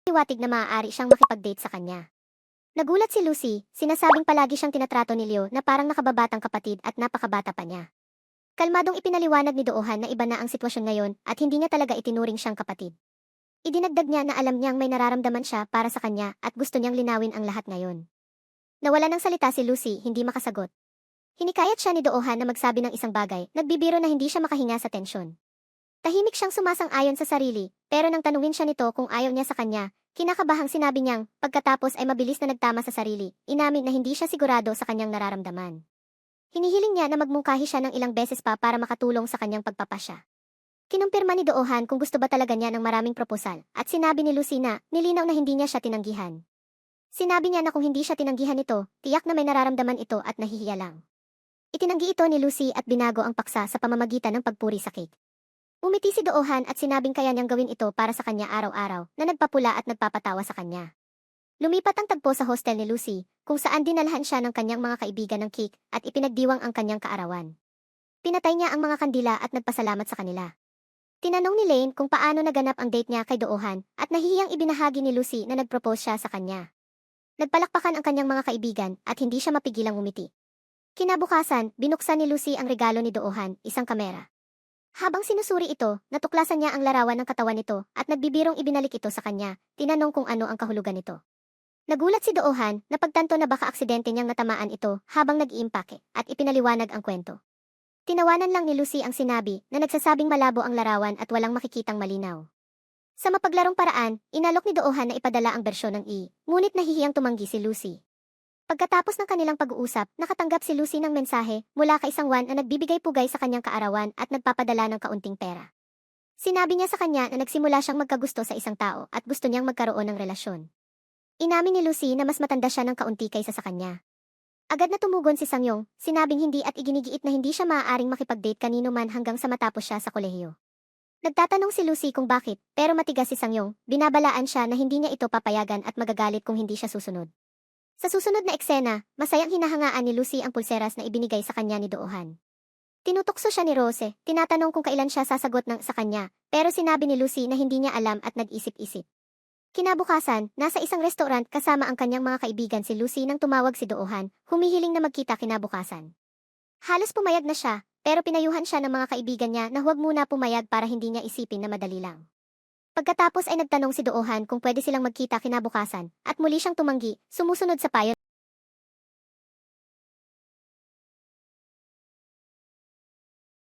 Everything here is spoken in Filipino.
Tiwatig na maaari siyang makipag-date sa kanya. Nagulat si Lucy, sinasabing palagi siyang tinatrato ni Leo na parang nakababatang kapatid at napakabata pa niya. Kalmadong ipinaliwanag ni Doohan na iba na ang sitwasyon ngayon at hindi niya talaga itinuring siyang kapatid. Idinagdag niya na alam niyang may nararamdaman siya para sa kanya at gusto niyang linawin ang lahat ngayon. Nawala ng salita si Lucy, hindi makasagot. Hinikayat siya ni Doohan na magsabi ng isang bagay, nagbibiro na hindi siya makahinga sa tensyon. Tahimik siyang sumasang-ayon sa sarili, pero nang tanungin siya nito kung ayaw niya sa kanya, kinakabahang sinabi niyang, pagkatapos ay mabilis na nagtama sa sarili, inamin na hindi siya sigurado sa kanyang nararamdaman. Hinihiling niya na magmungkahi siya ng ilang beses pa para makatulong sa kanyang pagpapasya. Kinumpirma ni Doohan kung gusto ba talaga niya ng maraming proposal, at sinabi ni Lucy na, nilinaw na hindi niya siya tinanggihan. Sinabi niya na kung hindi siya tinanggihan nito, tiyak na may nararamdaman ito at nahihiya lang. Itinanggi ito ni Lucy at binago ang paksa sa pamamagitan ng pagpuri sa cake. Umiti si Doohan at sinabing kaya niyang gawin ito para sa kanya araw-araw, na nagpapula at nagpapatawa sa kanya. Lumipat ang tagpo sa hostel ni Lucy, kung saan dinalhan siya ng kanyang mga kaibigan ng cake at ipinagdiwang ang kanyang kaarawan. Pinatay niya ang mga kandila at nagpasalamat sa kanila. Tinanong ni Lane kung paano naganap ang date niya kay Doohan at nahihiyang ibinahagi ni Lucy na nagpropose siya sa kanya. Nagpalakpakan ang kanyang mga kaibigan at hindi siya mapigilang umiti. Kinabukasan, binuksan ni Lucy ang regalo ni Doohan, isang kamera. Habang sinusuri ito, natuklasan niya ang larawan ng katawan nito at nagbibirong ibinalik ito sa kanya, tinanong kung ano ang kahulugan nito. Nagulat si Doohan na pagtanto na baka aksidente niyang natamaan ito habang nag-iimpake at ipinaliwanag ang kwento. Tinawanan lang ni Lucy ang sinabi na nagsasabing malabo ang larawan at walang makikitang malinaw. Sa mapaglarong paraan, inalok ni Doohan na ipadala ang bersyon ng ngunit nahihiyang tumanggi si Lucy. Pagkatapos ng kanilang pag-uusap, nakatanggap si Lucy ng mensahe mula kay isang Juan na nagbibigay pugay sa kanyang kaarawan at nagpapadala ng kaunting pera. Sinabi niya sa kanya na nagsimula siyang magkagusto sa isang tao at gusto niyang magkaroon ng relasyon. Inamin ni Lucy na mas matanda siya ng kaunti kaysa sa kanya. Agad na tumugon si Sangyong, sinabing hindi at iginigiit na hindi siya maaaring makipag-date kanino man hanggang sa matapos siya sa kolehiyo. Nagtatanong si Lucy kung bakit, pero matigas si Sangyong, binabalaan siya na hindi niya ito papayagan at magagalit kung hindi siya susunod. Sa susunod na eksena, masayang hinahangaan ni Lucy ang pulseras na ibinigay sa kanya ni Doohan. Tinutokso siya ni Rose, tinatanong kung kailan siya sasagot sa kanya, pero sinabi ni Lucy na hindi niya alam at nag-isip-isip. Kinabukasan, nasa isang restaurant kasama ang kanyang mga kaibigan si Lucy nang tumawag si Doohan, humihiling na magkita kinabukasan. Halos pumayag na siya, pero pinayuhan siya ng mga kaibigan niya na huwag muna pumayag para hindi niya isipin na madali lang. Pagkatapos ay nagtanong si Doohan kung pwede silang magkita kinabukasan, at muli siyang tumanggi, sumusunod sa payo